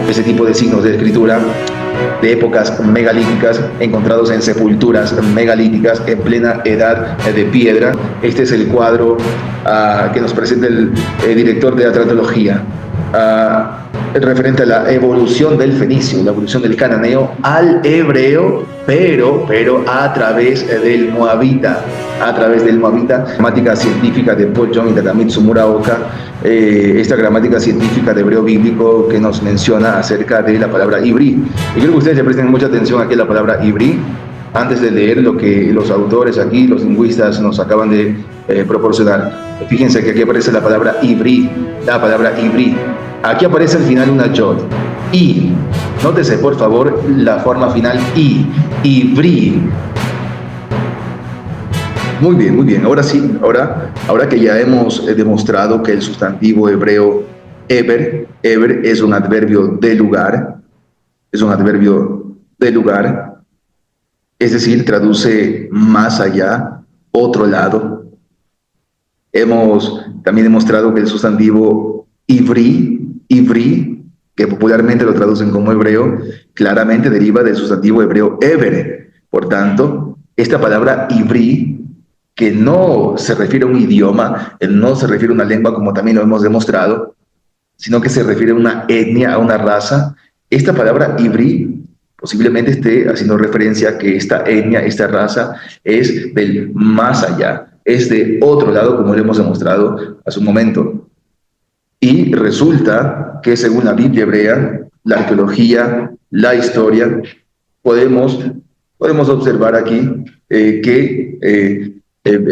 ese tipo de signos de escritura de épocas megalíticas encontrados en sepulturas megalíticas en plena edad de piedra. Este es el cuadro que nos presenta el director de la tratología, referente a la evolución del fenicio, la evolución del cananeo al hebreo, pero a través del moabita, gramática científica de Paul John y Tadamitsu Muraoka, esta gramática científica de hebreo bíblico que nos menciona acerca de la palabra ibrí. Y quiero que ustedes le presten mucha atención aquí a la palabra ibrí, antes de leer lo que los autores aquí, los lingüistas, nos acaban de proporcionar. Fíjense que aquí aparece la palabra ibrí, Aquí aparece al final una yod, i. Nótese, por favor, la forma final i, ibrí. Muy bien. Ahora sí, ahora que ya hemos demostrado que el sustantivo hebreo eber es un adverbio de lugar, es decir, traduce más allá, otro lado. Hemos también demostrado que el sustantivo ibrí, que popularmente lo traducen como hebreo, claramente deriva del sustantivo hebreo eber. Por tanto, esta palabra ibrí, que no se refiere a un idioma, no se refiere a una lengua como también lo hemos demostrado, sino que se refiere a una etnia, a una raza. Esta palabra ibrí posiblemente esté haciendo referencia a que esta etnia, esta raza, es del más allá, es de otro lado, como lo hemos demostrado hace un momento. Y resulta que según la Biblia hebrea, la arqueología, la historia, podemos observar aquí que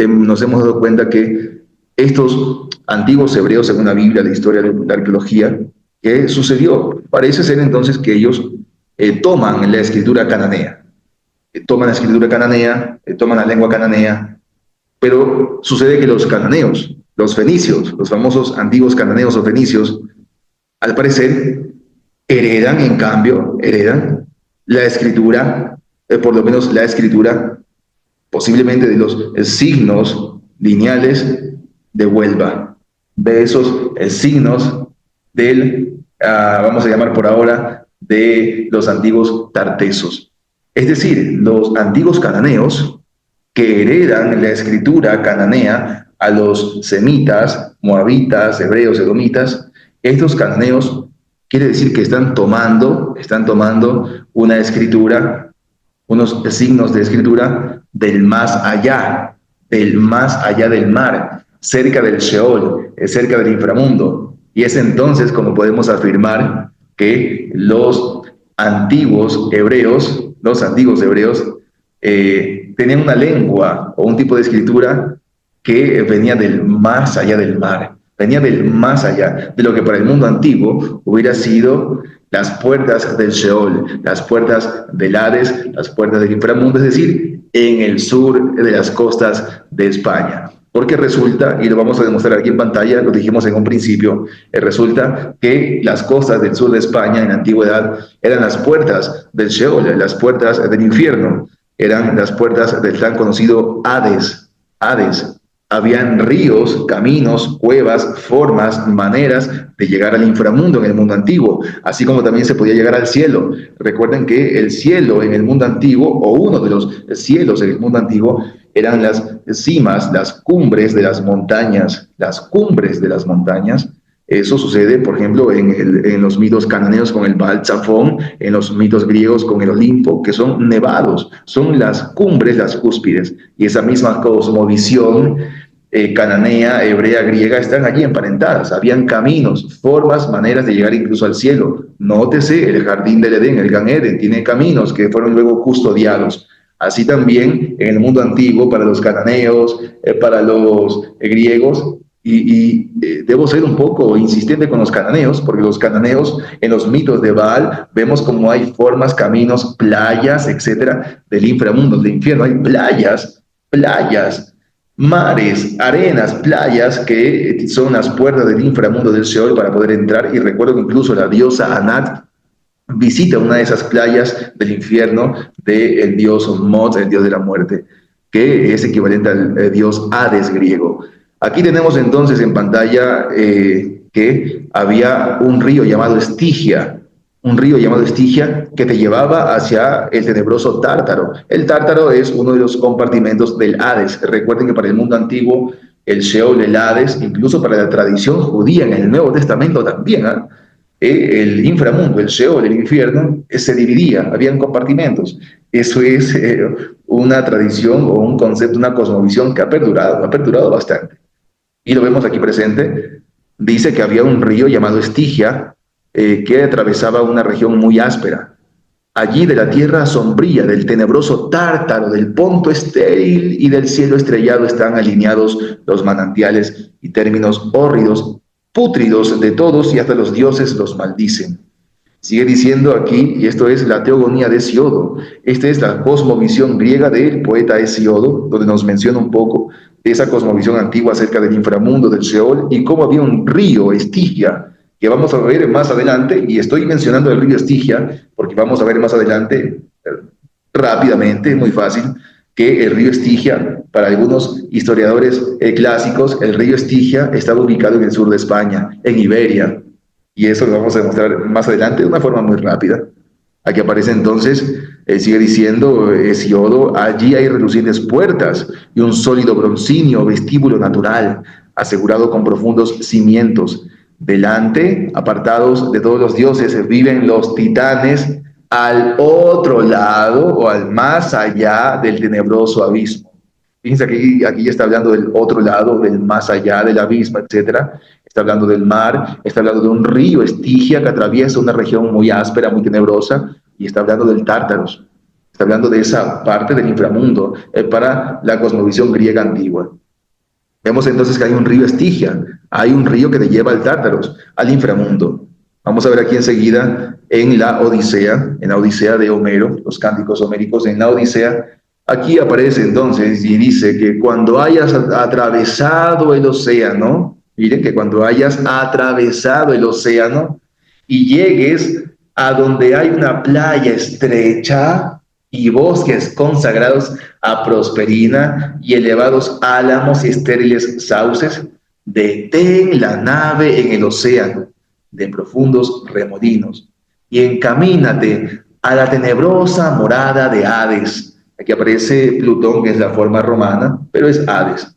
nos hemos dado cuenta que estos antiguos hebreos, según la Biblia, la historia, la arqueología, ¿qué sucedió? Parece ser entonces que ellos toman la escritura cananea, toman la lengua cananea, pero sucede que los cananeos, los fenicios, los famosos antiguos cananeos o fenicios, al parecer heredan la escritura, por lo menos la escritura, posiblemente de los signos lineales de Huelva, de esos signos del, vamos a llamar por ahora, de los antiguos tartesos. Es decir, los antiguos cananeos que heredan la escritura cananea a los semitas, moabitas, hebreos, edomitas, estos cananeos quiere decir que están tomando una escritura, unos signos de escritura del más allá del mar, cerca del Sheol, cerca del inframundo. Y es entonces como podemos afirmar que los antiguos hebreos tenían una lengua o un tipo de escritura que venía del más allá del mar, venía del más allá de lo que para el mundo antiguo hubiera sido las puertas del Sheol, las puertas del Hades, las puertas del inframundo, es decir, en el sur de las costas de España. Porque resulta, y lo vamos a demostrar aquí en pantalla, lo dijimos en un principio, resulta que las costas del sur de España en la antigüedad eran las puertas del Sheol, las puertas del infierno, eran las puertas del tan conocido Hades. Habían ríos, caminos, cuevas, formas, maneras de llegar al inframundo en el mundo antiguo, así como también se podía llegar al cielo. Recuerden que el cielo en el mundo antiguo, o uno de los cielos en el mundo antiguo, eran las cimas, las cumbres de las montañas, Eso sucede, por ejemplo, en los mitos cananeos con el Baal Tzafón, en los mitos griegos con el Olimpo, que son nevados, son las cumbres, las cúspides. Y esa misma cosmovisión cananea, hebrea, griega, están allí emparentadas. Habían caminos, formas, maneras de llegar incluso al cielo. Nótese, el jardín del Edén, el Gan Eden, tiene caminos que fueron luego custodiados. Así también en el mundo antiguo, para los cananeos, para los griegos, y debo ser un poco insistente con los cananeos, porque los cananeos en los mitos de Baal vemos como hay formas, caminos, playas, etcétera, del inframundo, del infierno. Hay playas, mares, arenas, playas que son las puertas del inframundo del Sheol para poder entrar. Y recuerdo que incluso la diosa Anat visita una de esas playas del infierno del dios Mot, el dios de la muerte, que es equivalente al dios Hades griego. Aquí tenemos entonces en pantalla que había un río llamado Estigia, un río llamado Estigia que te llevaba hacia el tenebroso Tártaro. El Tártaro es uno de los compartimentos del Hades. Recuerden que para el mundo antiguo, el Sheol, el Hades, incluso para la tradición judía en el Nuevo Testamento también, ¿eh? El inframundo, el Sheol, el infierno, se dividía, habían compartimentos. Eso es una tradición o un concepto, una cosmovisión que ha perdurado bastante. Y lo vemos aquí presente. Dice que había un río llamado Estigia que atravesaba una región muy áspera. Allí de la tierra sombría, del tenebroso Tártaro, del Ponto estéril y del cielo estrellado están alineados los manantiales y términos hórridos, pútridos de todos, y hasta los dioses los maldicen. Sigue diciendo aquí, y esto es la teogonía de Hesiodo. Esta es la cosmovisión griega del poeta Hesiodo, donde nos menciona un poco de esa cosmovisión antigua acerca del inframundo, del Sheol, y cómo había un río, Estigia, que vamos a ver más adelante, y estoy mencionando el río Estigia, porque vamos a ver más adelante, rápidamente, muy fácil, que el río Estigia, para algunos historiadores clásicos, el río Estigia estaba ubicado en el sur de España, en Iberia, y eso lo vamos a demostrar más adelante de una forma muy rápida. Aquí aparece entonces, sigue diciendo Hesiodo, allí hay relucientes puertas y un sólido broncíneo vestíbulo natural, asegurado con profundos cimientos. Delante, apartados de todos los dioses, viven los titanes al otro lado o al más allá del tenebroso abismo. Fíjense aquí ya está hablando del otro lado, del más allá del abismo, etcétera. Está hablando del mar, está hablando de un río Estigia que atraviesa una región muy áspera, muy tenebrosa, y está hablando del Tártaros. Está hablando de esa parte del inframundo para la cosmovisión griega antigua. Vemos entonces que hay un río Estigia, hay un río que te lleva al Tártaros, al inframundo. Vamos a ver aquí enseguida en la Odisea de Homero, los cánticos homéricos, en la Odisea. Aquí aparece entonces y dice que cuando hayas atravesado el océano, miren que cuando hayas atravesado el océano y llegues a donde hay una playa estrecha y bosques consagrados a Prosperina y elevados álamos y estériles sauces, detén la nave en el océano de profundos remolinos y encamínate a la tenebrosa morada de Hades. Aquí aparece Plutón, que es la forma romana, pero es Hades.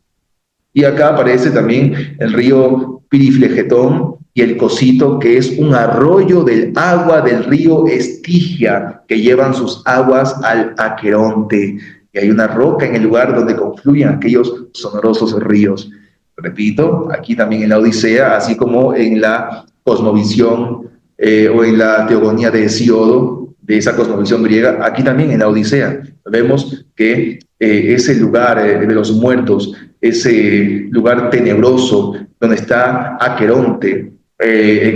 Y acá aparece también el río Piriflegetón y el Cosito, que es un arroyo del agua del río Estigia, que llevan sus aguas al Aqueronte. Y hay una roca en el lugar donde confluyen aquellos sonorosos ríos. Repito, aquí también en la Odisea, así como en la cosmovisión o en la teogonía de Hesiodo, de esa cosmovisión griega, aquí también en la Odisea vemos que ese lugar de los muertos, ese lugar tenebroso donde está Aqueronte,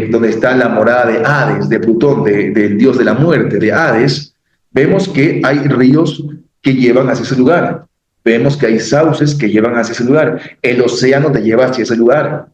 donde está la morada de Hades, de Plutón, del dios de la muerte, de Hades, vemos que hay ríos que llevan hacia ese lugar. Vemos que hay sauces que llevan hacia ese lugar. El océano te lleva hacia ese lugar.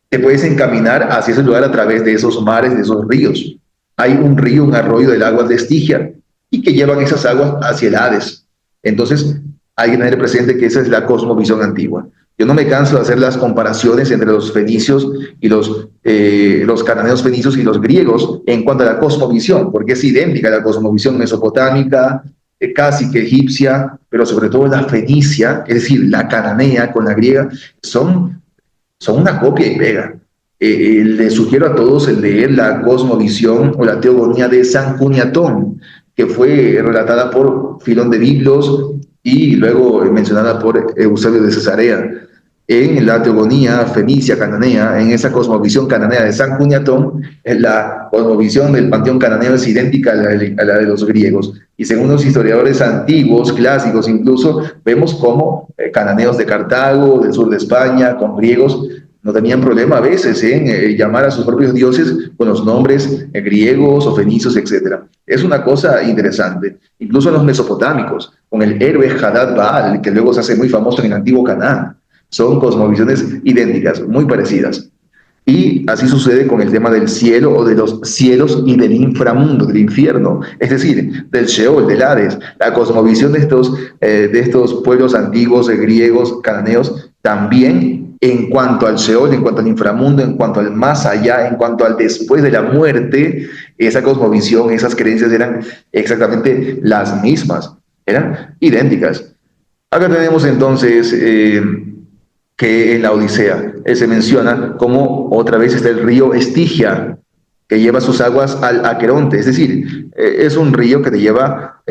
Te puedes encaminar hacia ese lugar a través de esos mares, de esos ríos. Hay un río, un arroyo del agua de Estigia y que llevan esas aguas hacia el Hades. Entonces, hay que tener presente que esa es la cosmovisión antigua. Yo no me canso de hacer las comparaciones entre los fenicios y los cananeos fenicios y los griegos en cuanto a la cosmovisión, porque es idéntica a la cosmovisión mesopotámica, casi que egipcia, pero sobre todo la fenicia, es decir, la cananea con la griega, son una copia y pega. Les sugiero a todos el leer la cosmovisión o la teogonía de San Cuniatón, que fue relatada por Filón de Biblos y luego mencionada por Eusebio de Cesarea. En la teogonía fenicia cananea, en esa cosmovisión cananea de San Cuniatón, la cosmovisión del panteón cananeo es idéntica a la de los griegos. Y según los historiadores antiguos, clásicos incluso, vemos cómo cananeos de Cartago, del sur de España, con griegos, no tenían problema a veces en llamar a sus propios dioses con los nombres griegos o fenicios, etc. Es una cosa interesante. Incluso en los mesopotámicos, con el héroe Hadad Baal, que luego se hace muy famoso en el antiguo Canaán. Son cosmovisiones idénticas, muy parecidas. Y así sucede con el tema del cielo o de los cielos y del inframundo, del infierno, es decir, del Sheol, del Hades. La cosmovisión de estos pueblos antiguos, griegos, cananeos, también en cuanto al Sheol, en cuanto al inframundo, en cuanto al más allá, en cuanto al después de la muerte, esa cosmovisión, esas creencias eran exactamente las mismas, eran idénticas. Acá tenemos entonces que en la Odisea se menciona como otra vez está el río Estigia, que lleva sus aguas al Aqueronte, es decir, es un río que te lleva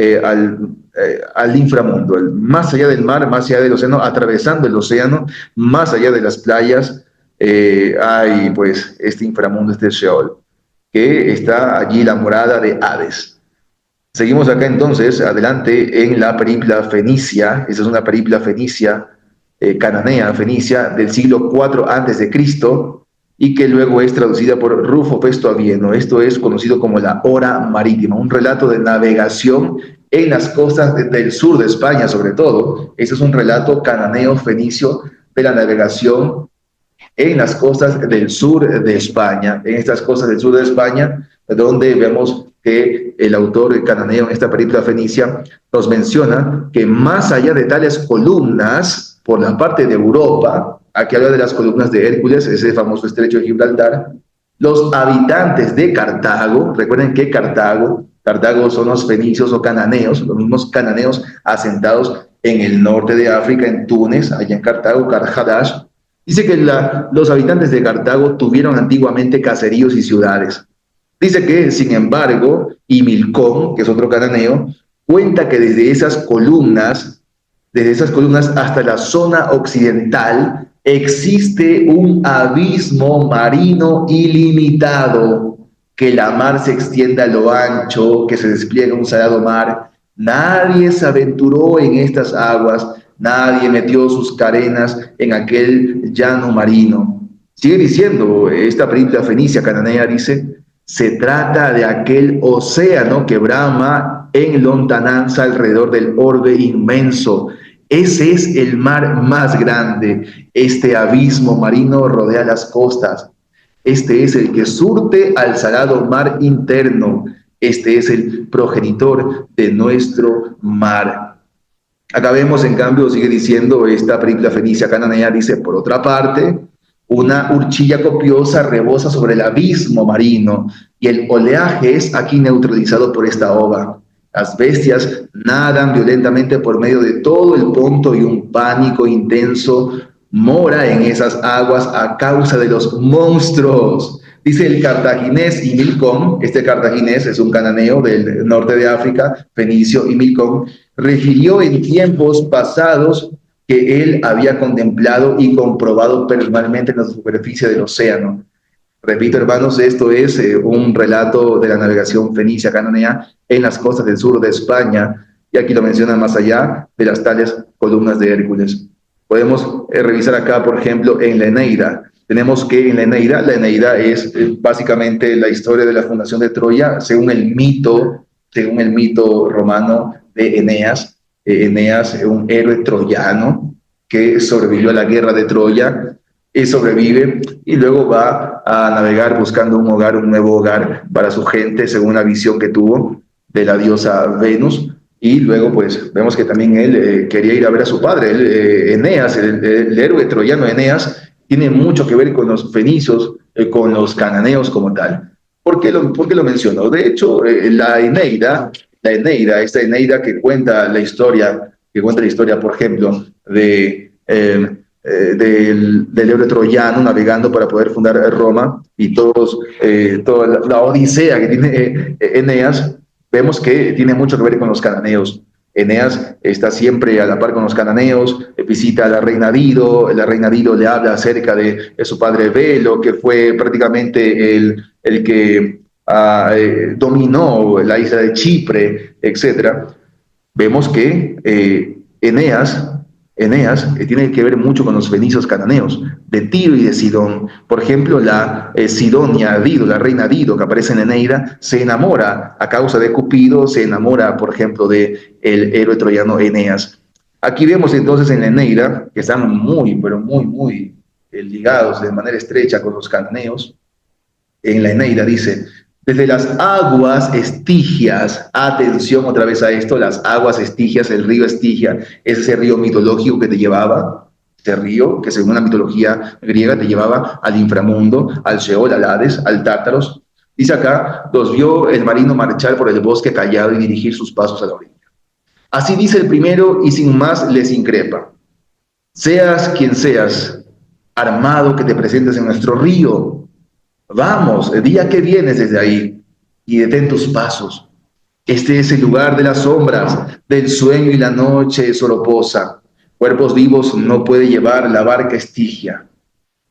al inframundo, más allá del mar, más allá del océano, atravesando el océano, más allá de las playas, hay pues este inframundo, este Sheol, que está allí la morada de Hades. Seguimos acá entonces, adelante en la peripla fenicia. Esta es una peripla fenicia, cananea fenicia, del siglo IV antes de Cristo, y que luego es traducida por Rufo Pesto Avieno. Esto es conocido como la Hora Marítima, un relato de navegación en las costas del sur de España, sobre todo. Este es un relato cananeo fenicio de la navegación en las costas del sur de España, en estas costas del sur de España, donde vemos que el autor cananeo en esta película fenicia nos menciona que más allá de tales columnas, por la parte de Europa, aquí habla de las columnas de Hércules, ese famoso estrecho de Gibraltar, los habitantes de Cartago, recuerden que Cartago son los fenicios o cananeos, los mismos cananeos asentados en el norte de África, en Túnez, allá en Cartago, Carhadash. Dice que los habitantes de Cartago tuvieron antiguamente caseríos y ciudades. Dice que, sin embargo, Himilcón, que es otro cananeo, cuenta que desde esas columnas hasta la zona occidental, existe un abismo marino ilimitado, que la mar se extienda a lo ancho, que se despliega un salado mar. Nadie se aventuró en estas aguas, nadie metió sus carenas en aquel llano marino. Sigue diciendo, esta película fenicia cananea dice, se trata de aquel océano que brama en lontananza alrededor del orbe inmenso. Ese es el mar más grande. Este abismo marino rodea las costas. Este es el que surte al salado mar interno. Este es el progenitor de nuestro mar. Acá vemos, en cambio, sigue diciendo esta película fenicia cananea, dice, por otra parte, una urchilla copiosa rebosa sobre el abismo marino y el oleaje es aquí neutralizado por esta ova. Las bestias nadan violentamente por medio de todo el ponto y un pánico intenso mora en esas aguas a causa de los monstruos. Dice el cartaginés Himilcón, este cartaginés es un cananeo del norte de África, fenicio Himilcón, refirió en tiempos pasados que él había contemplado y comprobado personalmente en la superficie del océano. Repito, hermanos, esto es un relato de la navegación fenicia cananea en las costas del sur de España, y aquí lo menciona más allá de las tales columnas de Hércules. Podemos revisar acá, por ejemplo, en la Eneida. Tenemos que en la Eneida es básicamente la historia de la fundación de Troya, según el mito romano de Eneas. Eneas, un héroe troyano que sobrevivió a la guerra de Troya, sobrevive y luego va a navegar buscando un hogar, un nuevo hogar para su gente, según la visión que tuvo de la diosa Venus. Y luego pues vemos que también él quería ir a ver a su padre. Eneas, el héroe troyano Eneas, tiene mucho que ver con los fenicios, con los cananeos como tal. ¿Por qué lo menciono? De hecho, la Eneida, esta Eneida que cuenta la historia, por ejemplo, del héroe troyano navegando para poder fundar Roma y toda la odisea que tiene Eneas, vemos que tiene mucho que ver con los cananeos. Eneas está siempre a la par con los cananeos, visita a la reina Dido le habla acerca de su padre Velo, que fue prácticamente el que dominó la isla de Chipre, etc. Vemos que Eneas tiene que ver mucho con los fenicios cananeos, de Tiro y de Sidón. Por ejemplo, la Sidonia Dido, la reina Dido, que aparece en Eneida, se enamora a causa de Cupido, se enamora, por ejemplo, del héroe troyano Eneas. Aquí vemos entonces en la Eneida, que están muy, pero muy, muy ligados de manera estrecha con los cananeos. En la Eneida dice, desde las aguas Estigias, atención otra vez a esto, las aguas Estigias, el río Estigia, es ese río mitológico que te llevaba, este río que según la mitología griega te llevaba al inframundo, al Sheol, al Hades, al Tártaros. Dice acá, los vio el marino marchar por el bosque callado y dirigir sus pasos a la orilla. Así dice el primero y sin más les increpa. Seas quien seas, armado que te presentes en nuestro río, vamos, el día que vienes desde ahí y detén tus pasos. Este es el lugar de las sombras, del sueño y la noche soroposa. Cuerpos vivos no puede llevar la barca Estigia.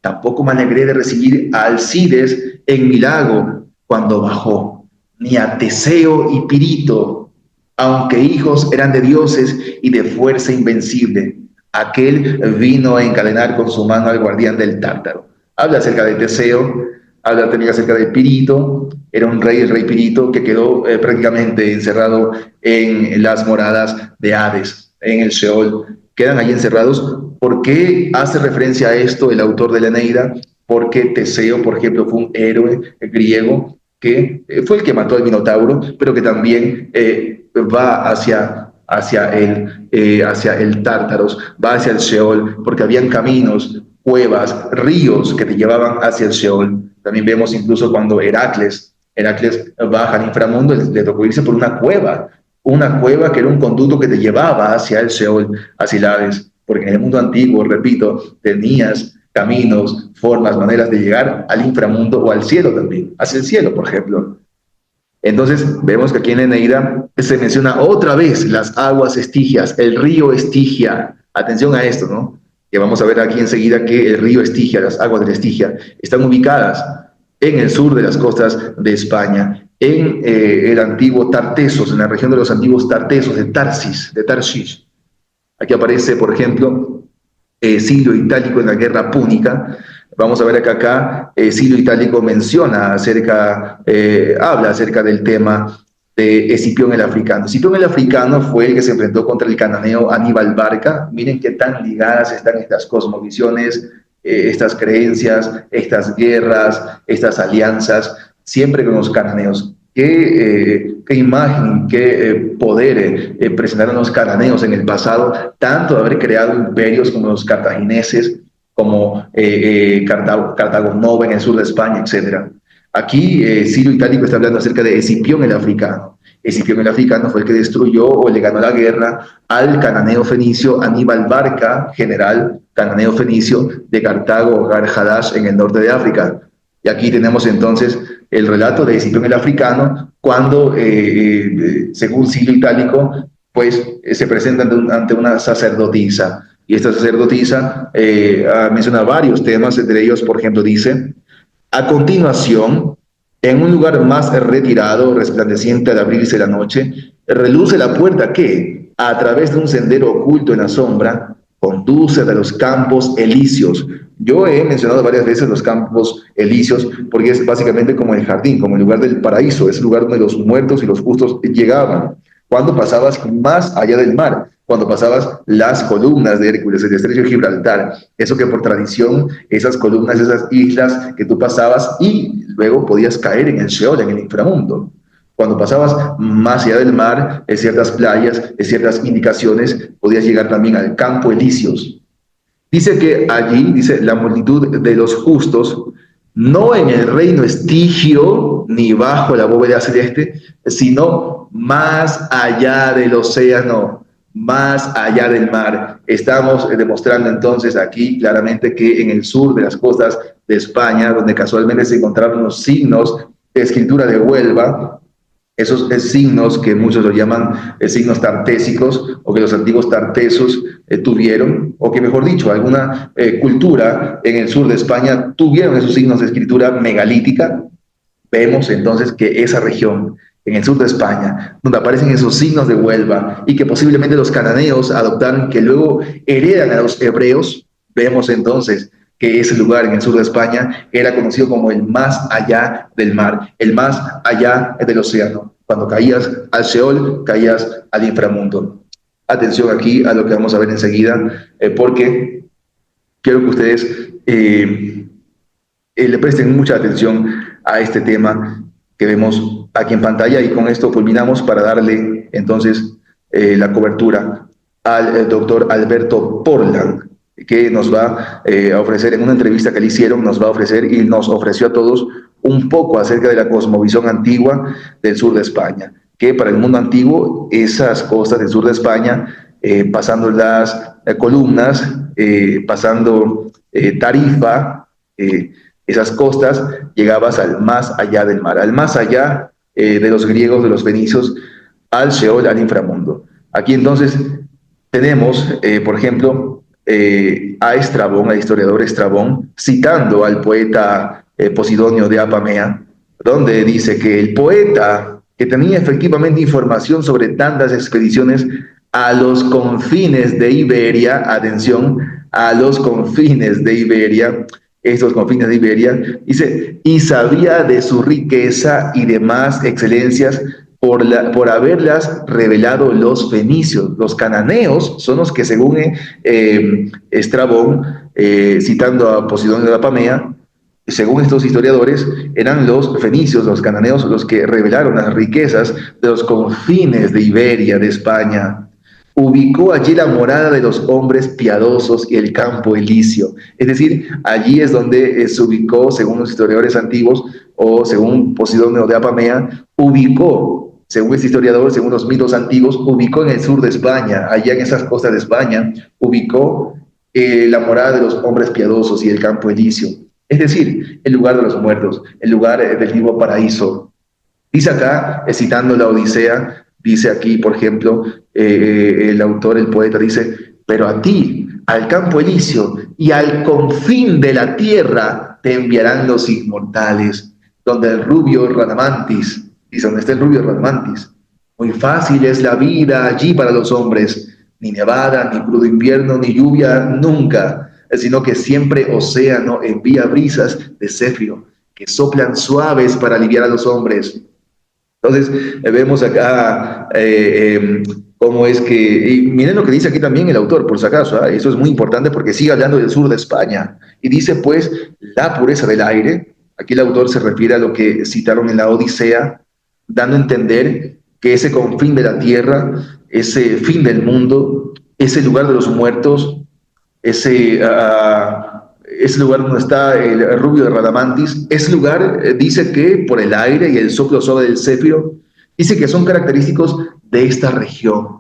Tampoco me alegré de recibir a Alcides en mi lago cuando bajó, ni a Teseo y Pirito, aunque hijos eran de dioses y de fuerza invencible. Aquel vino a encadenar con su mano al guardián del Tártaro. Habla acerca de Teseo, habla también acerca de Pirito. Era un rey, el rey Pirito, que quedó prácticamente encerrado en las moradas de Hades, en el Sheol. Quedan allí encerrados. ¿Por qué hace referencia a esto el autor de la Eneida? Porque Teseo, por ejemplo, fue un héroe griego que fue el que mató al Minotauro, pero que también va hacia el Tártaros, va hacia el Sheol, porque habían caminos, cuevas, ríos que te llevaban hacia el Sheol. También vemos incluso cuando Heracles baja al inframundo, le tocó irse por una cueva que era un conducto que te llevaba hacia el Sheol, hacia el Hades, porque en el mundo antiguo, repito, tenías caminos, formas, maneras de llegar al inframundo o al cielo también, hacia el cielo, por ejemplo. Entonces, vemos que aquí en la Eneida se menciona otra vez las aguas Estigias, el río Estigia. Atención a esto, ¿no? Que vamos a ver aquí enseguida que el río Estigia, las aguas de la Estigia, están ubicadas en el sur de las costas de España, en el antiguo Tartesos, en la región de los antiguos Tartesos, de Tarsis. Aquí aparece, por ejemplo, Silio Itálico en la guerra púnica. Vamos a ver acá Silio Itálico menciona habla acerca del tema de Escipión el Africano. Escipión el Africano fue el que se enfrentó contra el cananeo Aníbal Barca. Miren qué tan ligadas están estas cosmovisiones, estas creencias, estas guerras, estas alianzas, siempre con los cananeos. Qué imagen, qué poder presentaron los cananeos en el pasado, tanto de haber creado imperios como los cartagineses, como Cartago Nova en el sur de España, etc. Aquí Silio Itálico está hablando acerca de Escipión el Africano. Escipión el Africano fue el que destruyó o le ganó la guerra al cananeo fenicio Aníbal Barca, general cananeo fenicio de Cartago, Gar-Hadash, en el norte de África. Y aquí tenemos entonces el relato de Escipión el Africano, cuando, según Silio Itálico, pues se presenta ante una sacerdotisa. Y esta sacerdotisa menciona varios temas, entre ellos, por ejemplo, dice: a continuación, en un lugar más retirado, resplandeciente al abrirse la noche, reluce la puerta que, a través de un sendero oculto en la sombra, conduce a los campos elíseos. Yo he mencionado varias veces los campos elíseos porque es básicamente como el jardín, como el lugar del paraíso, es el lugar donde los muertos y los justos llegaban. Cuando pasabas más allá del mar, cuando pasabas las columnas de Hércules, el estrecho de Gibraltar, eso que por tradición, esas columnas, esas islas que tú pasabas y luego podías caer en el Sheol, en el inframundo. Cuando pasabas más allá del mar, en ciertas playas, en ciertas indicaciones, podías llegar también al campo elíseos. Dice que allí, dice, la multitud de los justos, no en el reino estigio, ni bajo la bóveda celeste, sino más allá del océano, más allá del mar. Estamos demostrando entonces aquí claramente que en el sur de las costas de España, donde casualmente se encontraron los signos de escritura de Huelva, esos signos que muchos lo llaman signos tartésicos, o que los antiguos tartesos tuvieron, o que mejor dicho, alguna cultura en el sur de España tuvieron esos signos de escritura megalítica. Vemos entonces que esa región, en el sur de España, donde aparecen esos signos de Huelva, y que posiblemente los cananeos adoptaron, que luego heredan a los hebreos, vemos entonces que ese lugar en el sur de España era conocido como el más allá del mar, el más allá del océano. Cuando caías al Sheol, caías al inframundo. Atención aquí a lo que vamos a ver enseguida, porque quiero que ustedes le presten mucha atención a este tema que vemos aquí en pantalla, y con esto culminamos para darle entonces la cobertura al doctor Alberto Portland, que nos va a ofrecer en una entrevista que le hicieron, nos va a ofrecer y nos ofreció a todos un poco acerca de la cosmovisión antigua del sur de España, que para el mundo antiguo esas costas del sur de España, pasando las columnas, pasando Tarifa, esas costas, llegabas al más allá del mar, al más allá de los griegos, de los fenicios, al Sheol, al inframundo. Aquí entonces tenemos, por ejemplo, a Estrabón, al historiador Estrabón, citando al poeta Posidonio de Apamea, donde dice que el poeta, que tenía efectivamente información sobre tantas expediciones a los confines de Iberia, atención, a los confines de Iberia, estos confines de Iberia, dice, y sabía de su riqueza y demás excelencias por haberlas revelado los fenicios. Los cananeos son los que, según Estrabón, citando a Posidonio de Apamea, según estos historiadores, eran los fenicios, los cananeos, los que revelaron las riquezas de los confines de Iberia, de España. Ubicó allí la morada de los hombres piadosos y el campo Elíseo. Es decir, allí es donde se ubicó, según los historiadores antiguos, o según Posidonio de Apamea, ubicó, según este historiador, según los mitos antiguos, ubicó en el sur de España, allá en esas costas de España, ubicó la morada de los hombres piadosos y el campo Elíseo. Es decir, el lugar de los muertos, el lugar del vivo paraíso. Dice acá, citando la Odisea, dice aquí, por ejemplo, el autor, el poeta, dice, pero a ti, al campo Elíseo y al confín de la tierra te enviarán los inmortales, donde el rubio Radamantis, dice, donde está el rubio Radamantis. Muy fácil es la vida allí para los hombres, ni nevada, ni crudo invierno, ni lluvia, nunca, sino que siempre océano envía brisas de cefiro, que soplan suaves para aliviar a los hombres. Entonces, vemos acá cómo es que, y miren lo que dice aquí también el autor, por si acaso, eso es muy importante porque sigue hablando del sur de España, y dice pues, la pureza del aire. Aquí el autor se refiere a lo que citaron en la Odisea, dando a entender que ese confín de la tierra, ese fin del mundo, ese lugar de los muertos, ese lugar donde está el rubio de Radamantis, ese lugar dice que por el aire y el soplo suave del céfiro, dice que son característicos de esta región,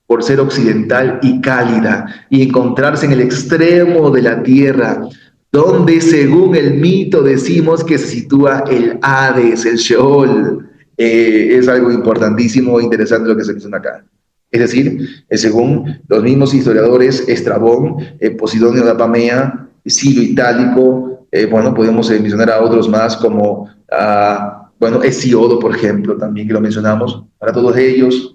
por ser occidental y cálida, y encontrarse en el extremo de la tierra, donde según el mito decimos que se sitúa el Hades, el Sheol. Es algo importantísimo e interesante lo que se menciona acá. Es decir, según los mismos historiadores, Estrabón, Posidonio de Apamea, Silo Itálico, bueno, podemos mencionar a otros más como, bueno, Hesiodo, por ejemplo, también que lo mencionamos. Para todos ellos,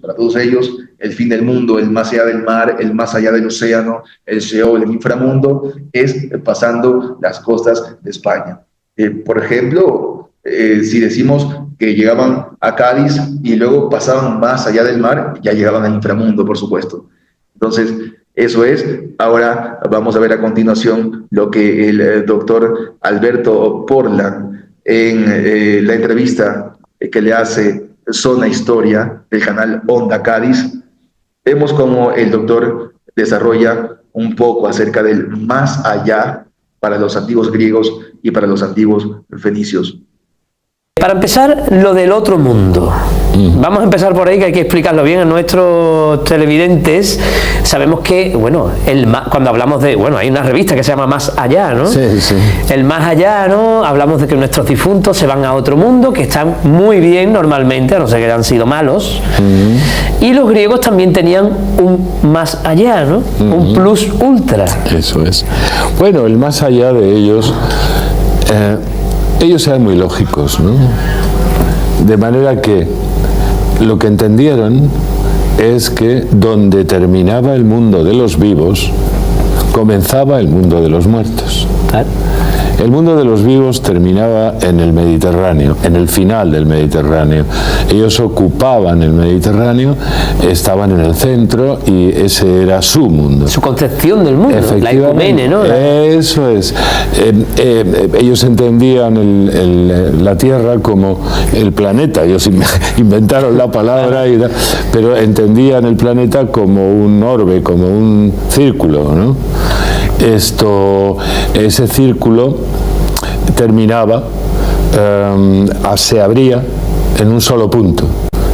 el fin del mundo, el más allá del mar, el más allá del océano, el Sheol, el inframundo, es pasando las costas de España. Por ejemplo, si decimos que llegaban a Cádiz y luego pasaban más allá del mar, ya llegaban al inframundo, por supuesto. Entonces, eso es. Ahora vamos a ver a continuación lo que el doctor Alberto Portland, en la entrevista que le hace Zona Historia del canal Onda Cádiz, vemos cómo el doctor desarrolla un poco acerca del más allá para los antiguos griegos y para los antiguos fenicios. Para empezar, lo del otro mundo. Vamos a empezar por ahí, que hay que explicarlo bien a nuestros televidentes. Sabemos que, bueno, cuando hablamos de, bueno, hay una revista que se llama Más Allá, ¿no? Sí, sí. El más allá, ¿no? Hablamos de que nuestros difuntos se van a otro mundo, que están muy bien normalmente, a no ser que hayan sido malos. Y los griegos también tenían un más allá, ¿no? Un plus ultra. Eso es. Bueno, el más allá de ellos... ellos eran muy lógicos, ¿no? De manera que lo que entendieron es que donde terminaba el mundo de los vivos, comenzaba el mundo de los muertos. El mundo de los vivos terminaba en el Mediterráneo, en el final del Mediterráneo. Ellos ocupaban el Mediterráneo, estaban en el centro y ese era su mundo. Su concepción del mundo, la ecumene, ¿no? Eso es. Ellos entendían la Tierra como el planeta. Ellos inventaron la palabra, pero entendían el planeta como un orbe, como un círculo, ¿no? ese círculo terminaba, se abría en un solo punto,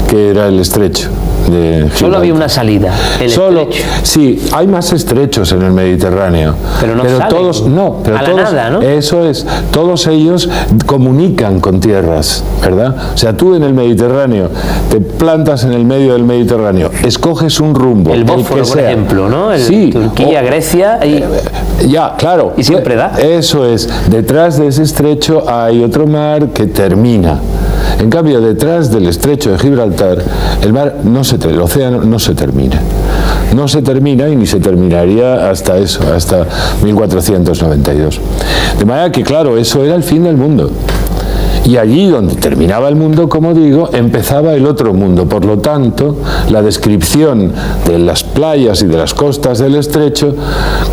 que era el estrecho de Gibraltar. Solo había una salida, el estrecho. Sí, hay más estrechos en el Mediterráneo. Pero no salen todos, no, pero a la todos, nada, ¿no? Eso es, todos ellos comunican con tierras, ¿verdad? O sea, tú en el Mediterráneo te plantas en el medio del Mediterráneo, escoges un rumbo, el Bósforo, por ejemplo, ¿no? Sí, Turquía, Grecia, ya, claro. Y siempre da. Eso es. Detrás de ese estrecho hay otro mar que termina. En cambio, detrás del estrecho de Gibraltar, el océano no se termina. No se termina y ni se terminaría hasta 1492. De manera que, claro, eso era el fin del mundo. Y allí donde terminaba el mundo, como digo, empezaba el otro mundo. Por lo tanto, la descripción de las playas y de las costas del estrecho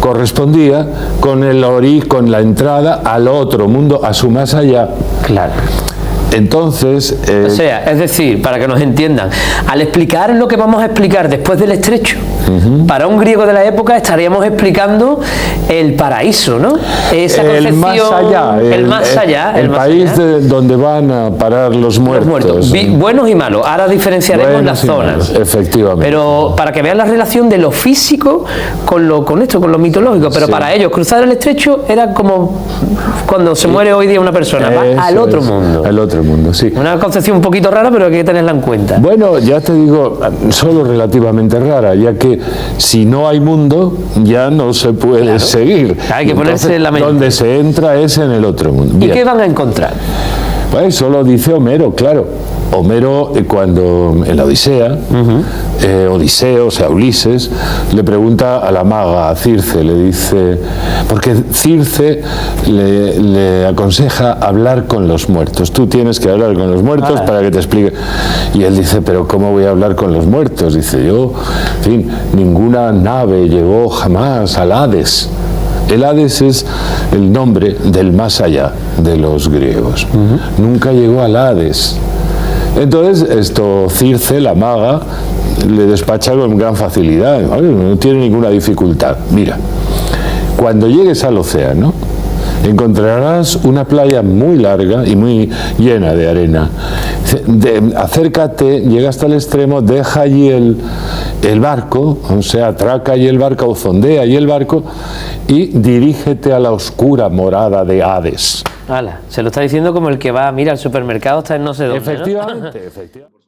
correspondía con la entrada al otro mundo, a su más allá. Claro. Entonces... o sea, es decir, para que nos entiendan, al explicar lo que vamos a explicar después del estrecho, para un griego de la época estaríamos explicando el paraíso, ¿no? Esa concepción, el más allá, el país donde van a parar los muertos. Buenos y malos, ahora diferenciaremos las zonas. Malos, efectivamente. Pero para que vean la relación de lo físico con lo mitológico, pero para ellos cruzar el estrecho era como cuando se muere hoy día una persona, va al otro mundo. Al otro mundo, sí. Una concepción un poquito rara, pero hay que tenerla en cuenta. Bueno, ya te digo, solo relativamente rara, ya que si no hay mundo, ya no se puede seguir. Hay que ponerse en la mente. Donde se entra es en el otro mundo. Bien. ¿Y qué van a encontrar? Pues eso lo dice Homero, claro. Homero, cuando en la Odisea, Odiseo, o sea, Ulises, le pregunta a la maga, a Circe, le dice, porque Circe le aconseja hablar con los muertos. Tú tienes que hablar con los muertos para que te explique. Y él dice, pero ¿cómo voy a hablar con los muertos? Dice, yo, en fin, ninguna nave llegó jamás al Hades. El Hades es el nombre del más allá de los griegos. Nunca llegó al Hades. Entonces, Circe, la maga, le despacha con gran facilidad, no tiene ninguna dificultad. Mira, cuando llegues al océano, encontrarás una playa muy larga y muy llena de arena. Acércate, llega hasta el extremo, deja allí el barco, o sea, atraca allí el barco o zondea allí el barco y dirígete a la oscura morada de Hades. Se lo está diciendo como el que va, mira, al supermercado, está en no sé dónde, Efectivamente, ¿no? Efectivamente.